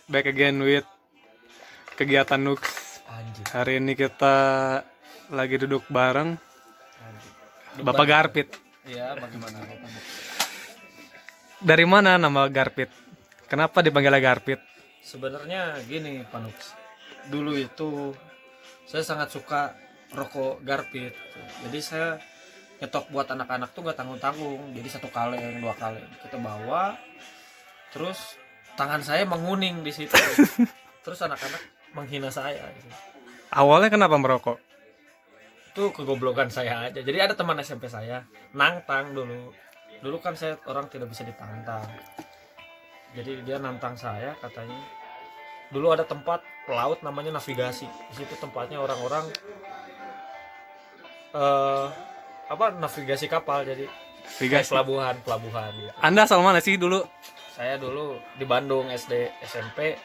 Back again with kegiatan Nux. Anjir. Hari ini kita lagi duduk bareng Anjir. Bapak Garpit. Iya, bagaimana? Dari mana nama Garpit? Kenapa dipanggilnya Garpit? Sebenarnya gini, Panux. Dulu itu saya sangat suka rokok Garpit. Jadi saya nyetok buat anak-anak tuh nggak tanggung-tanggung. Jadi 1 kaleng, 2 kaleng kita bawa. Terus tangan saya menguning di situ. Terus anak-anak menghina saya. Gitu. Awalnya kenapa merokok? Itu kegoblokan saya aja. Jadi ada teman SMP saya nantang dulu kan saya orang tidak bisa ditantang, jadi dia nantang saya, katanya dulu ada tempat pelaut namanya Navigasi. Di situ tempatnya orang-orang navigasi kapal, jadi kayak Navigasi. pelabuhan gitu. Anda asal mana sih dulu? Saya dulu di Bandung SD SMP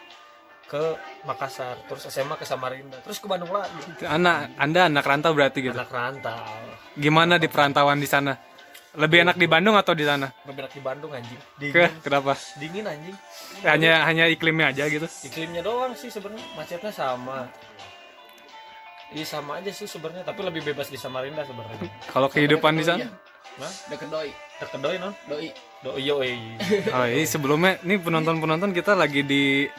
ke Makassar, terus SMA ke Samarinda, terus ke Bandung lagi. Anda anak rantau berarti gitu. Anak rantau. Gimana di perantauan di sana? Lebih enak di Bandung atau di sana? Lebih enak di Bandung anjing. Dingin, Kenapa? dingin anjing. Hanya iklimnya aja gitu. Iklimnya doang sih sebenarnya, macetnya sama. Iya sama aja sih sebenarnya, tapi lebih bebas di Samarinda sebenarnya. Kalau kehidupan di sana? Nah, Deket doi, deket doi non? doi. Doi yoi. Oh, ini sebelumnya nih penonton kita lagi di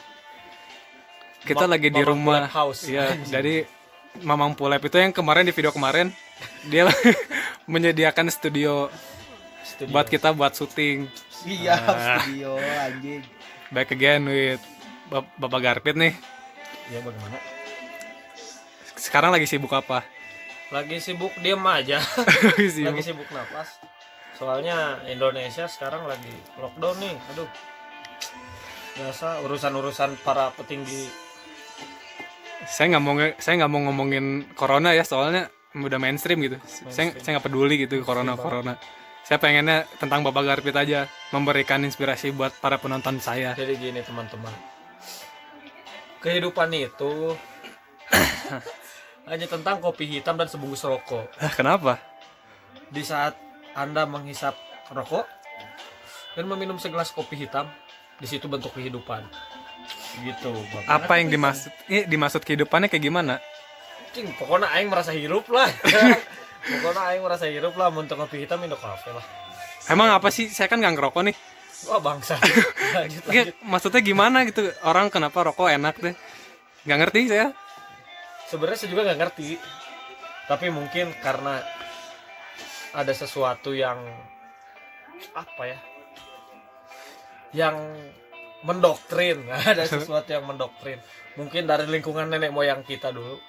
Mamang rumah Pulep House. ya. Anjing. Dari Mamang Pulep itu yang kemarin di video kemarin dia menyediakan studio Studio. buat kita buat syuting. Iya, studio anjing. Back again with Bapak Garpit nih. Ya bagaimana? Sekarang lagi sibuk apa? Lagi sibuk diem aja. Lagi Lagi sibuk. sibuk napas. Soalnya Indonesia sekarang lagi lockdown nih. Aduh. Biasa urusan-urusan para petinggi. Saya nggak mau ngomongin corona ya, soalnya udah mainstream gitu. Saya nggak peduli gitu corona. Saya pengennya tentang Bapak Garpit aja, memberikan inspirasi buat para penonton saya. Jadi gini teman-teman, kehidupan itu hanya tentang kopi hitam dan sebungkus rokok. Kenapa? Di saat Anda menghisap rokok dan meminum segelas kopi hitam, di situ bentuk kehidupan. Gitu, Bapak. Apa yang dimaksud kehidupannya kayak gimana? Cing, pokoknya aing merasa hidup lah. Pokoknya aing merasa hidup lah, untuk kopi hitam Indo Cafe lah. Emang apa sih? Saya kan nggak ngerokok nih. Wah, bangsa. Lanjut, Iya, lanjut. maksudnya gimana gitu? Orang kenapa rokok enak deh? Nggak ngerti saya. Sebenarnya saya juga nggak ngerti. Tapi mungkin karena ada sesuatu yang apa ya? Yang mendoktrin. Ada sesuatu yang mendoktrin. Mungkin dari lingkungan nenek moyang kita dulu.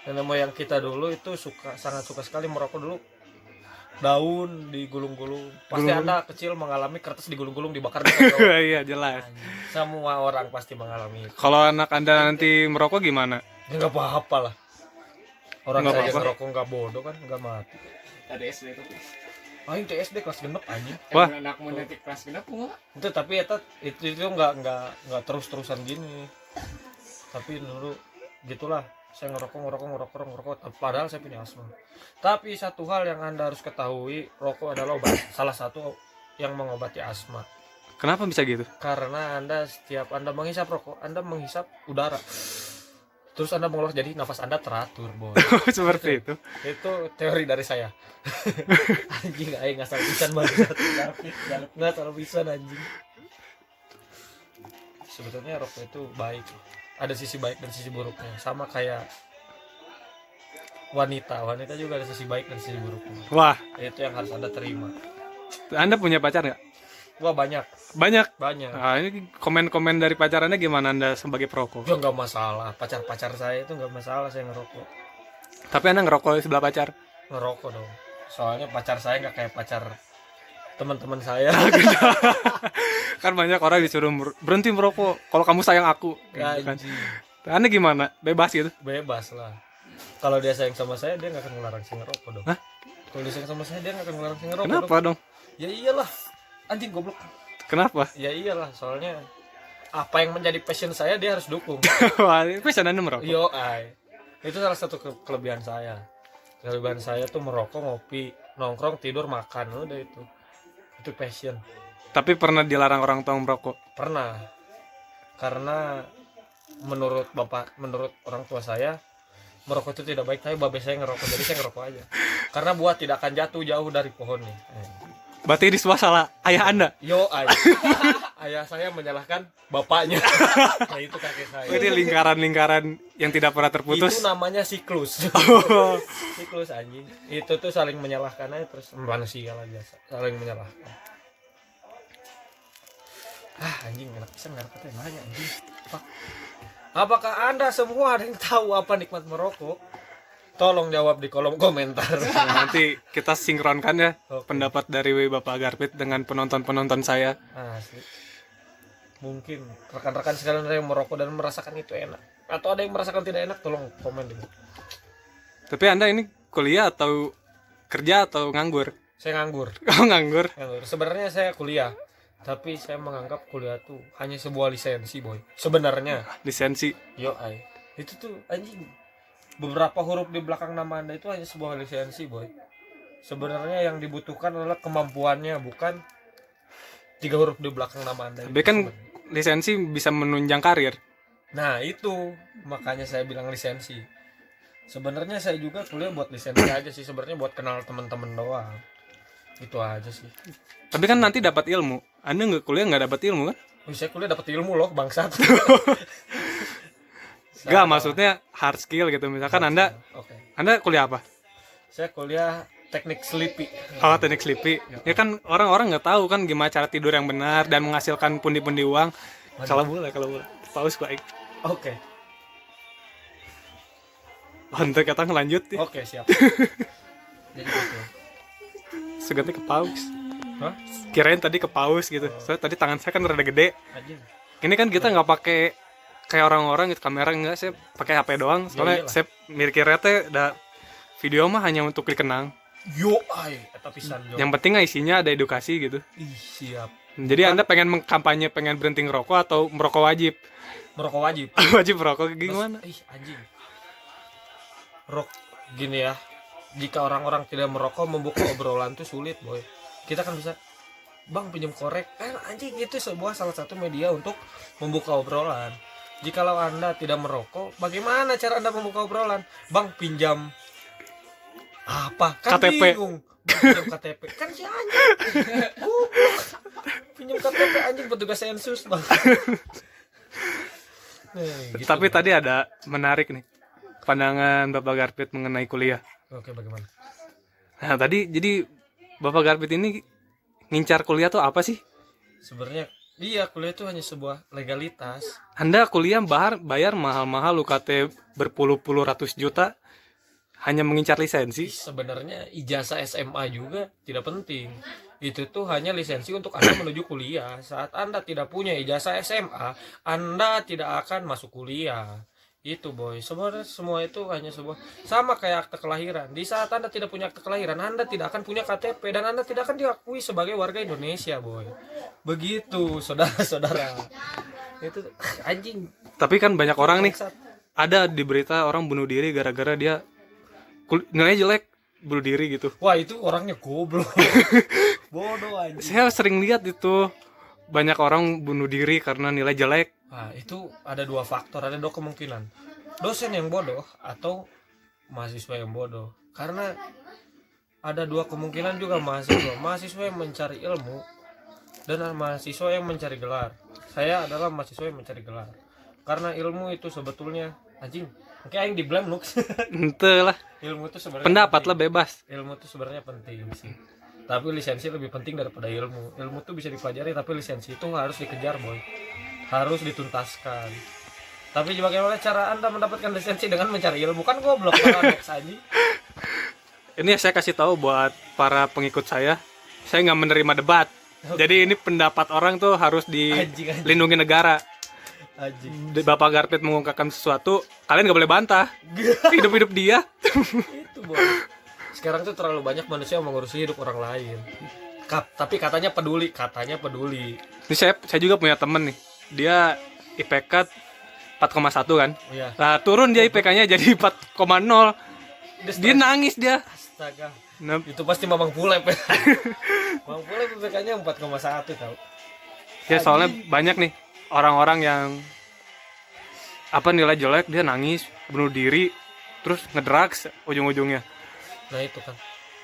Nenek moyang kita dulu itu sangat suka sekali merokok dulu. Daun digulung-gulung. Pasti Gulung. Anda kecil mengalami kertas digulung-gulung dibakar di kompor. Iya jelas. Semua orang pasti mengalami itu. Kalau anak Anda nanti merokok gimana? Ya nggak apa-apa lah. Orang Nggak saya apa-apa. ngerokok nggak bodoh kan, nggak mati. Ada SD itu. Aing TSD kelas genep anjing. Wah. Anak menetik kelas genap enggak? Itu tapi itu nggak terus-terusan gini. Tapi dulu gitulah. Saya ngerokok. Padahal saya punya asma. Tapi satu hal yang Anda harus ketahui, rokok adalah obat. Salah satu yang mengobati asma. Kenapa bisa gitu? Karena setiap Anda menghisap rokok, Anda menghisap udara. Terus Anda mengolah, jadi nafas Anda teratur, Boy. Seperti itu. Itu teori dari saya. Anjing, aing ngasal pisan banget. Ngasal pisan anjing. Sebetulnya rokok itu baik. Ada sisi baik dan sisi buruknya. Sama kayak wanita juga ada sisi baik dan sisi buruknya. Wah, Itu yang harus Anda terima. Anda punya pacar nggak? Wah, banyak. Banyak. Banyak. Nah, ini komen-komen dari pacarannya gimana Anda sebagai perokok? Ya nggak masalah. Pacar saya itu nggak masalah saya ngerokok. Tapi Anda ngerokok di sebelah pacar? Ngerokok dong. Soalnya pacar saya nggak kayak pacar teman-teman saya. Kan banyak orang disuruh berhenti merokok kalau kamu sayang aku. Gitu kan. Anjing. Anda gimana? Bebas gitu? Bebas lah. Kalau dia sayang sama saya, dia nggak akan ngelarang saya ngerokok dong. Hah? Kalau dia sayang sama saya, dia nggak akan ngelarang saya ngerokok Kenapa dong. dong? Ya iyalah, anjing goblok. Kenapa? Ya iyalah, soalnya apa yang menjadi passion saya dia harus dukung. Wah, pesan Anda merokok. Yo, itu salah satu kelebihan saya. Kelebihan saya tuh merokok, ngopi, nongkrong, tidur, makan, udah itu passion. Tapi pernah dilarang orang tua merokok. Pernah. Karena menurut orang tua saya merokok itu tidak baik, tapi babe saya ngerokok, jadi saya ngerokok aja. Karena buah tidak akan jatuh jauh dari pohonnya. Berarti ini semua salah ayah Anda. Yo, ayah saya menyalahkan bapaknya. Nah, itu kakek saya. Ini lingkaran-lingkaran yang tidak pernah terputus. Itu namanya siklus. Siklus anjing. Itu tuh saling menyalahkan aja, terus manusia lah biasa saling menyalahkan. Anjing enak pisan ngarepet nanya anjing. Fuck. Apakah Anda semua ada yang tahu apa nikmat merokok? Tolong jawab di kolom komentar. Nah, nanti kita sinkronkan ya Oke. pendapat dari Bapak Garpit dengan penonton-penonton saya. Asli. Mungkin rekan-rekan sekalian ada yang merokok dan merasakan itu enak, atau ada yang merasakan tidak enak, tolong komen dulu. Tapi Anda ini kuliah atau kerja atau nganggur? Saya nganggur. Oh, nganggur. Sebenarnya saya kuliah, tapi saya menganggap kuliah tuh hanya sebuah lisensi, boy. Sebenarnya. Lisensi. Itu tuh anjing. Beberapa huruf di belakang nama Anda itu hanya sebuah lisensi, boy. Sebenarnya yang dibutuhkan adalah kemampuannya, bukan 3 huruf di belakang nama Anda. Tapi kan lisensi bisa menunjang karir. Nah, itu makanya saya bilang lisensi. Sebenarnya saya juga kuliah buat lisensi aja sih, sebenarnya buat kenal teman-teman doang. Itu aja sih. Tapi kan nanti dapat ilmu. Anda nggak kuliah nggak dapat ilmu kan? Saya kuliah dapat ilmu loh, bangsat. Nggak, maksudnya hard skill gitu. Misalkan Anda kuliah apa? Saya kuliah teknik sleepy. Oh, teknik sleepy. Ya kan orang-orang nggak tahu kan gimana cara tidur yang benar dan menghasilkan pundi-pundi uang. Kalau boleh. Paus gua. Oke. Untuk kita ngelanjut ya. Oke, siap. Jadi gitu. Seganti ke paus. Hah? Kirain tadi ke paus gitu. Soalnya tadi tangan saya kan rada gede. Anjing. Ini kan kita nggak pakai kayak orang-orang gitu, kamera enggak, saya pakai HP doang. Soalnya saya mikirnya teh video mah hanya untuk dikenang. Eta pisan yo. Yang penting isinya ada edukasi gitu. Ih, siap. Jadi Anda pengen mengkampanye pengen berhenti ngerokok atau merokok wajib? Merokok wajib. Wajib merokok gimana? Anjing. Gini ya. Jika orang-orang tidak merokok, membuka obrolan tuh sulit, boy. Kita kan bisa, Bang pinjam korek. Anjing, itu salah satu media untuk membuka obrolan. Jikalau Anda tidak merokok, bagaimana cara Anda membuka obrolan? Bang pinjam apa? Kan KTP. bingung. Bang, pinjam KTP. Kan si anjing. Pinjam KTP anjing, petugas sensus, Bang. Gitu, Tapi Bang. tadi ada menarik nih pandangan Bapak Garpit mengenai kuliah. Oke, bagaimana? Nah tadi jadi Bapak Garpit ini ngincar kuliah tuh apa sih? Sebenarnya iya, kuliah itu hanya sebuah legalitas. Anda kuliah bayar mahal-mahal UKT berpuluh-puluh ratus juta hanya mengincar lisensi. Sebenarnya ijazah SMA juga tidak penting. Itu tuh hanya lisensi untuk Anda menuju kuliah. Saat Anda tidak punya ijazah SMA, Anda tidak akan masuk kuliah. Itu, boy. Sebenarnya semua itu hanya sebuah, sama kayak akte kelahiran. Di saat Anda tidak punya akte kelahiran, Anda tidak akan punya KTP dan Anda tidak akan diakui sebagai warga Indonesia, boy. Begitu, saudara-saudara. Itu anjing. Tapi kan banyak orang nih, Bangsat. ada di berita orang bunuh diri gara-gara dia nilainya jelek, bunuh diri gitu. Wah, itu orangnya goblok. Bodoh anjing. Saya sering lihat itu banyak orang bunuh diri karena nilai jelek. Nah, itu ada 2 faktor, ada 2 kemungkinan. Dosen yang bodoh atau mahasiswa yang bodoh. Karena ada 2 kemungkinan juga mahasiswa yang mencari ilmu dan mahasiswa yang mencari gelar. Saya adalah mahasiswa yang mencari gelar. Karena ilmu itu sebetulnya anjing. Oke, aing di blame Nux. Ente lah, Ilmu itu sebenarnya pendapat penting. lah bebas. Ilmu itu sebenarnya penting sih. Tapi lisensi lebih penting daripada ilmu. Ilmu tuh bisa dipelajari, tapi lisensi itu harus dikejar, boy. Harus dituntaskan. Tapi bagaimana cara Anda mendapatkan lisensi dengan mencari ilmu? Kan goblok paradoks aja. Ini saya kasih tahu buat para pengikut saya nggak menerima debat. Jadi ini pendapat orang tuh harus dilindungi negara. Bapak Garpit mengungkapkan sesuatu, kalian nggak boleh bantah. Hidup-hidup dia. Itu, boy. Sekarang tuh terlalu banyak manusia yang mengurusi hidup orang lain. Tapi katanya peduli. Ini saya juga punya temen nih. Dia IPK 4,1 kan. Iya. Nah, turun dia IPK-nya jadi 4,0. Dia nangis dia. Astaga. Nah, Itu pasti mamang pulep. Bang Pulep IPK-nya 4,1 tau. Ya soalnya banyak nih orang-orang yang nilai jelek dia nangis, bunuh diri, terus ngedrugs ujung-ujungnya. Nah itu kan,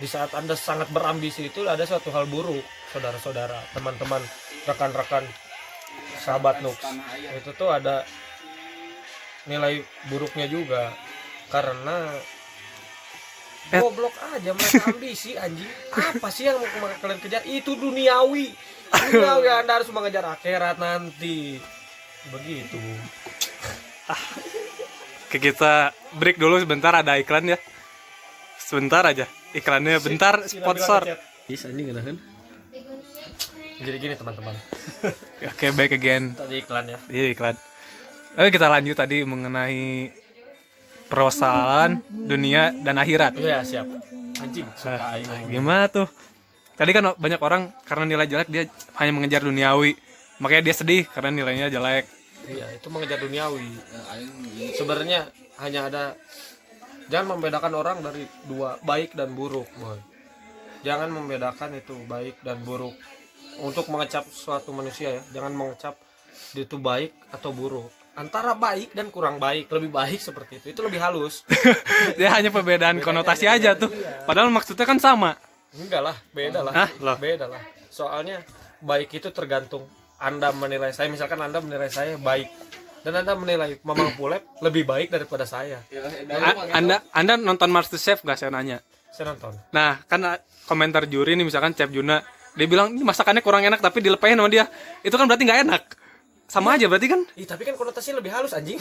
di saat Anda sangat berambisi itu ada suatu hal buruk, saudara-saudara, teman-teman, rekan-rekan, sahabat Nux. Itu tuh ada nilai buruknya juga, karena goblok aja mereka ambisi anjing. Apa sih yang mau kalian kejar? Itu duniawi. Duniawi, Anda harus mengejar akhirat nanti. Begitu. Oke, kita break dulu sebentar, ada iklan ya. Sebentar aja. Iklannya bentar, sponsor. Bisa anjing kan? Jadi gini teman-teman. Oke, back again. Tadi iklan ya. Iya, iklan. Oke, kita lanjut tadi mengenai persoalan dunia dan akhirat. Iya, siap. Anjing, suka Nah, aing. gimana tuh? Tadi kan banyak orang karena nilai jelek dia hanya mengejar duniawi. Makanya dia sedih karena nilainya jelek. Iya, itu mengejar duniawi. Sebenarnya hanya ada, jangan membedakan orang dari dua, baik dan buruk, boy. Jangan membedakan itu baik dan buruk. Untuk mengecap suatu manusia ya, jangan mengecap dia itu baik atau buruk. Antara baik dan kurang baik, lebih baik seperti itu lebih halus. Dia hanya perbedaan konotasi aja tuh. Padahal maksudnya kan sama. Enggak lah, beda lah. Hah? Loh? Beda lah. Soalnya baik itu tergantung Anda menilai saya, misalkan Anda menilai saya baik dan Anda menilai Mamang Pulep lebih baik daripada saya. Anda nonton MasterChef gak, saya nanya? Saya nonton. Nah, kan komentar juri nih misalkan Chef Juna, dia bilang ini masakannya kurang enak tapi dilepahin sama dia. Itu kan berarti nggak enak. Sama aja berarti kan? Ih, tapi kan konotasinya lebih halus anjing.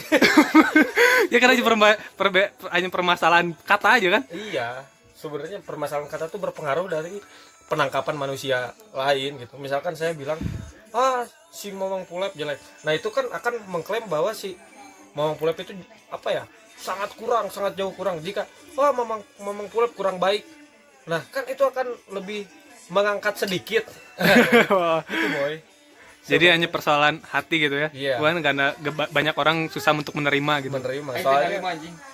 Ya kan hanya permasalahan kata aja kan? Iya, sebenarnya permasalahan kata tuh berpengaruh dari penangkapan manusia lain gitu. Misalkan saya bilang, si Mamang Pulep jelek. Nah, itu kan akan mengklaim bahwa si Mamang Pulep itu apa ya? Sangat kurang, sangat jauh kurang. Jika Mamang Pulep kurang baik. Nah, kan itu akan lebih mengangkat sedikit. Itu boy. Jadi hanya persoalan hati gitu ya. Iya. Bukan karena banyak orang susah untuk menerima gitu. Menerima. Soalnya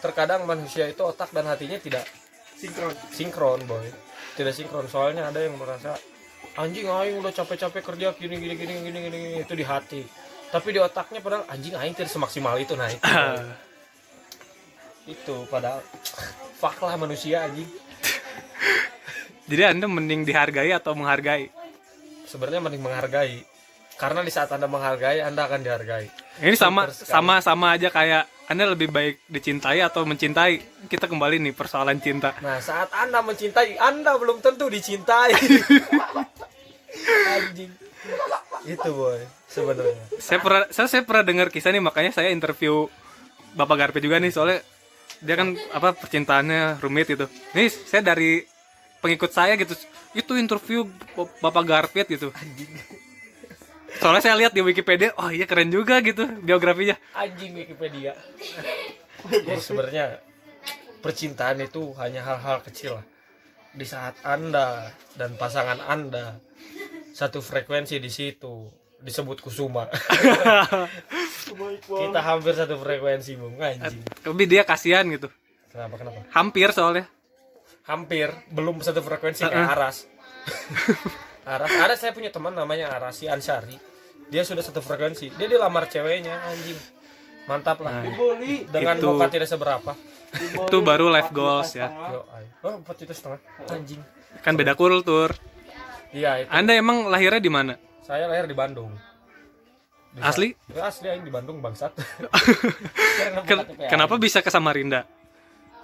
terkadang manusia itu otak dan hatinya tidak sinkron boy. Tidak sinkron. Soalnya ada yang merasa anjing aing udah capek-capek kerja gini itu di hati. Tapi di otaknya padahal anjing aing tidak semaksimal itu. Nah itu. Itu padahal fuck lah manusia anjing. Jadi Anda mending dihargai atau menghargai? Sebenarnya mending menghargai. Karena di saat Anda menghargai, Anda akan dihargai. Ini sama aja kayak Anda lebih baik dicintai atau mencintai. Kita kembali nih persoalan cinta. Nah, saat Anda mencintai, Anda belum tentu dicintai. Anjing. Itu boy, sebenarnya. Saya pernah dengar kisah nih, makanya saya interview Bapak Garpit juga nih, soalnya dia kan percintaannya rumit gitu. Nih saya dari pengikut saya gitu, itu interview Bapak Garpit gitu. Soalnya saya lihat di Wikipedia, oh iya keren juga gitu biografinya. Anjing Wikipedia. Jadi sebenarnya percintaan itu hanya hal-hal kecil lah. Di saat Anda dan pasangan Anda satu frekuensi di situ, disebut kusuma. Kita hampir satu frekuensi, Bung, anjing. Tapi dia kasihan gitu. Kenapa? Hampir soalnya. Hampir belum satu frekuensi kayak Aras. Aras saya punya teman namanya Aras si Ansari. Dia sudah satu frekuensi. Dia dilamar ceweknya, anjing. Mantap lah. Dibully Dengan Itu- muka tidak seberapa. Itu baru life goals ya. Yo, 4,5 anjing. Kan beda kultur. Iya, itu. Anda emang lahirnya di mana? Saya lahir di Bandung. Asli? Ya, asli aing di Bandung bangsat. Kenapa bisa ke Samarinda?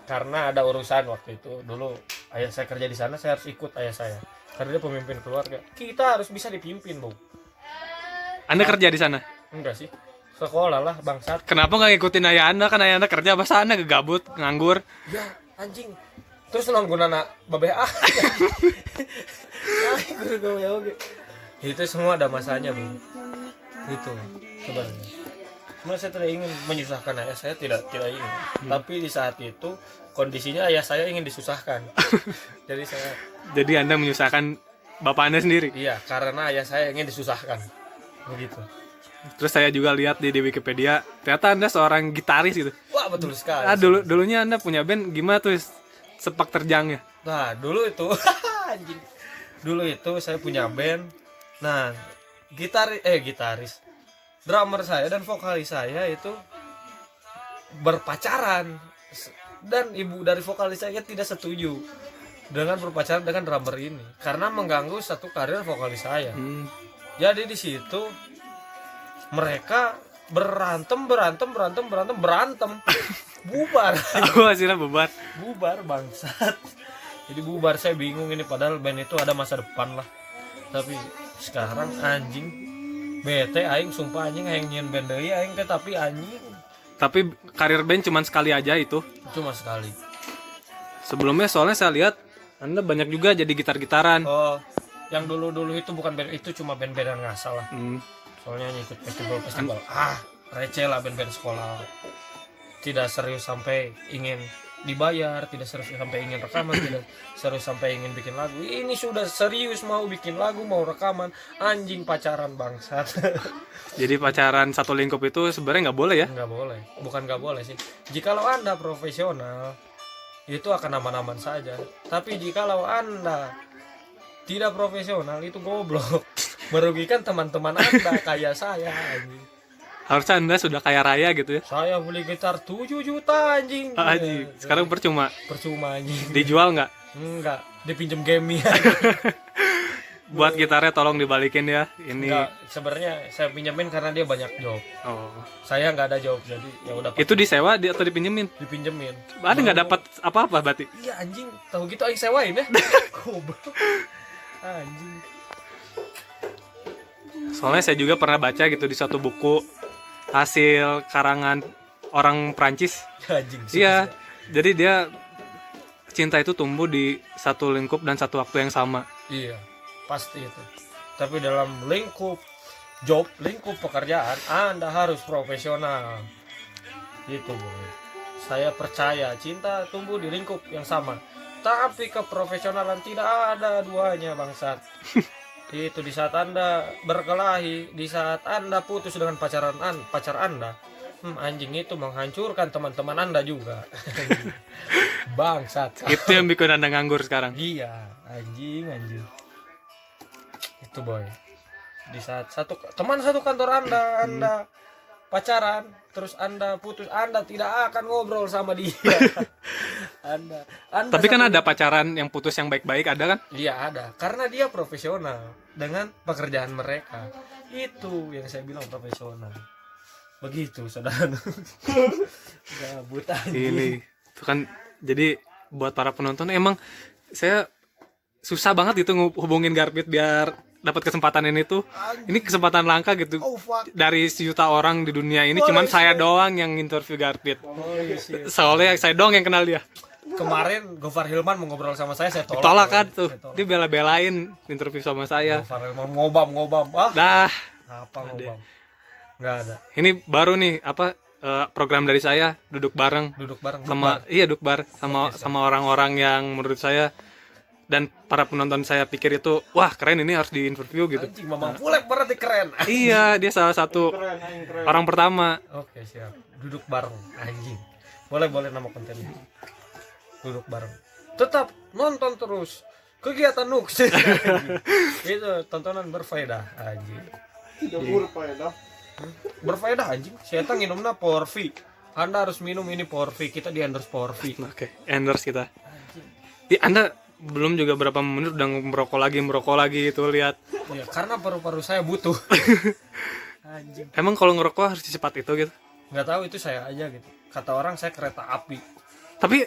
Karena ada urusan waktu itu. Dulu ayah saya kerja di sana, saya harus ikut ayah saya. Karena dia pemimpin keluarga. Kita harus bisa dipimpin, Bung. Anda kerja di sana? Enggak sih. Sekolah lah bangsat. Kenapa nggak ngikutin ayah Anda? Kan ayah Anda kerja, masa Anda gegabut, nganggur? Ya, anjing. Terus nanggunana babeh guru gawe oge. Itu semua ada masanya, Bung. Itu sebenarnya. Cuma saya tidak ingin menyusahkan ayah saya, tidak ingin. Tapi di saat itu kondisinya ayah saya ingin disusahkan. Jadi Anda menyusahkan bapak Anda sendiri? Iya, karena ayah saya ingin disusahkan. Begitu. Terus saya juga lihat di Wikipedia, ternyata Anda seorang gitaris gitu. Wah, betul sekali. Dulunya Anda punya band, gimana tuh sepak terjangnya? Nah, dulu itu anjing. Dulu itu saya punya band. Nah, gitaris, drummer saya dan vokalis saya itu berpacaran. Dan ibu dari vokalis saya tidak setuju dengan berpacaran dengan drummer ini karena mengganggu satu karir vokalis saya. Jadi di situ mereka berantem bubar. Aku hasilnya beban. Bubar bangsat. Jadi bubar, saya bingung ini, padahal band itu ada masa depan lah. Tapi sekarang anjing bete aing, sumpah anjing aing nyen band deui aing teh, tapi anjing Tapi karir band cuman sekali aja itu. cuma sekali. Sebelumnya soalnya saya lihat Anda banyak juga jadi gitar-gitaran. Oh, yang dulu itu bukan band, itu cuma band-bandan ngasal lah. Soalnya ikut festival. Receh lah band-band sekolah. Tidak serius sampai ingin dibayar, tidak serius sampai ingin rekaman, tidak serius sampai ingin bikin lagu. Ini sudah serius mau bikin lagu, mau rekaman, anjing pacaran bangsat. Jadi pacaran satu lingkup itu sebenarnya nggak boleh ya? Nggak boleh, bukan nggak boleh sih. Jikalau Anda profesional, itu akan aman-aman saja. Tapi jikalau Anda tidak profesional, itu goblok. Merugikan teman-teman Anda kayak saya anjing. Harusnya Anda sudah kaya raya gitu ya. Saya beli gitar 7 juta anjing. Anjing, sekarang percuma. Percuma anjing. Dijual nggak? Enggak, dipinjem game ya. Buat gitarnya tolong dibalikin ya. Ini. Enggak, sebenarnya saya pinjemin karena dia banyak job. Oh. Saya nggak ada job, jadi ya udah Itu disewa atau dipinjemin? dipinjemin. Ada nggak dapat apa-apa berarti? Iya anjing, tahu gitu aing sewain ya. Goblok. Anjing. Soalnya saya juga pernah baca gitu di suatu buku hasil karangan orang Prancis. Anjing. Iya. Jadi dia cinta itu tumbuh di satu lingkup dan satu waktu yang sama. Iya, pasti itu. Tapi dalam lingkup job, lingkup pekerjaan, Anda harus profesional. Gitu, boy. Saya percaya cinta tumbuh di lingkup yang sama. Tapi keprofesionalan tidak ada duanya, bangsat. Itu di saat Anda berkelahi, di saat Anda putus dengan pacar Anda, anjing itu menghancurkan teman-teman Anda juga. Bangsat. Itu yang bikin Anda nganggur sekarang. Iya, anjing. Itu boy. Di saat teman satu kantor Anda pacaran, terus Anda putus, Anda tidak akan ngobrol sama dia. Anda Tapi kan ada pacaran yang putus yang baik-baik, ada kan? Iya ada, karena dia profesional dengan pekerjaan mereka. Itu yang saya bilang profesional. Begitu, saudara. Gabut anjing. Ini itu kan jadi buat para penonton emang saya susah banget gitu hubungin Garbit biar dapat kesempatan ini tuh. Ini kesempatan langka gitu. Oh fuck. Dari sejuta orang di dunia ini cuman saya doang yang interview Garbit. Soalnya saya doang yang kenal dia. Kemarin Gofar Hilman mau ngobrol sama saya tolak. Tolak kan Saya tuh. tolak. Dia bela-belain interview sama saya. Gofar Hilman ngobam. Dah, Apa ngobam? Nggak ada. ini baru nih apa program dari saya duduk bareng Duduk bareng. sama duduk bar sama orang-orang yang menurut saya dan para penonton saya pikir itu wah keren, ini harus diinterview gitu. Anjing, Mamang Pulek berarti keren. Iya, dia salah satu orang pertama. Oke, siap. Duduk bareng anjing. Boleh nama kontennya. Duduk bareng. Tetap nonton terus kegiatan Nux. Itu tontonan berfaedah anjing. Tidak berfaedah. Berfaedah anjing. Saya nginumna Porfi. Anda harus minum ini Porfi. Kita di endorse Porfi. Oke, endorse kita. Anda belum juga berapa menit udah merokok lagi itu, lihat. Ya, karena paru-paru saya butuh. Anjing. Emang kalau ngerokok harus secepat itu gitu. Nggak tahu, itu saya aja gitu. Kata orang saya kereta api. Tapi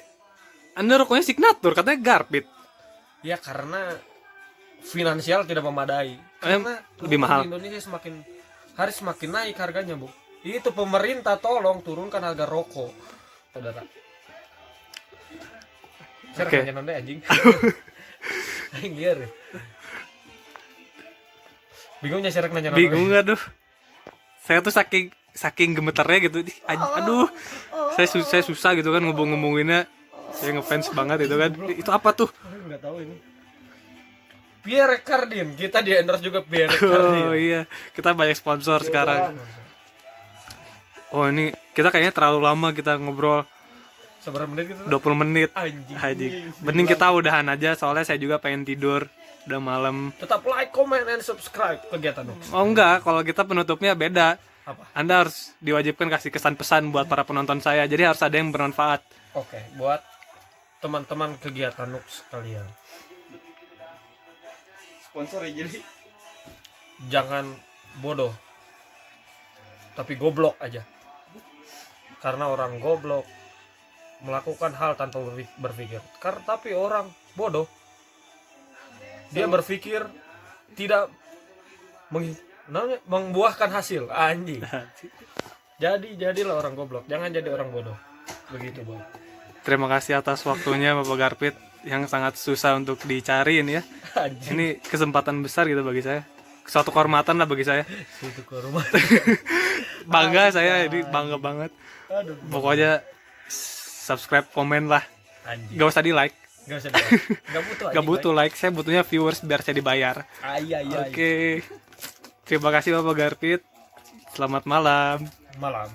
Anda rokoknya signatur, katanya Garbit. Ya karena finansial tidak memadai. Karena lebih rokok mahal. di Indonesia semakin naik harganya, Bu. Itu pemerintah tolong turunkan harga rokok. Saudara. Saya Oke. nanya nonton anjing. Anjing liar. Ya. Bingungnya saya nanya nonton. Bingung aduh. Saya tuh saking gemeternya gitu. Aduh. Saya susah gitu kan ngomong-ngomonginnya. Saya ngefans banget itu kan. Itu apa tuh? Enggak tahu ini. Pierre Cardin, kita di endorse juga Pierre Cardin. Oh iya, kita banyak sponsor sekarang. Oh ini kita kayaknya terlalu lama kita ngobrol. Seberapa menit gitu? 20 menit. Anjing. Haji. Mending kita udahan aja soalnya saya juga pengen tidur. Udah malam. Tetap like, comment, and subscribe kegiatan Nooks. Oh enggak, kalau kita penutupnya beda. Apa? Anda harus diwajibkan kasih kesan pesan buat para penonton saya. Jadi harus ada yang bermanfaat. Oke, buat teman-teman kegiatan Nooks kalian, Sponsor ya jadi. jangan bodoh, tapi goblok aja. Karena orang goblok melakukan hal tanpa berpikir. Tapi orang bodoh, dia berpikir tidak membuahkan hasil. Anjing. Jadilah orang goblok, jangan jadi orang bodoh. Begitu, Boy. Terima kasih atas waktunya Bapak Garpit yang sangat susah untuk dicariin ya. Anjing. Ini kesempatan besar gitu bagi saya. Suatu kehormatan lah bagi saya. Itu ke rumah. Bangga saya, ini bangga banget. Aduh. Pokoknya subscribe, komen lah. Anjing. Gak usah di like. Gak usah. Gak butuh. Gak butuh like. Saya butuhnya viewers biar saya dibayar. Iya. Oke. Terima kasih Bapak Garpit. Selamat malam. Malam.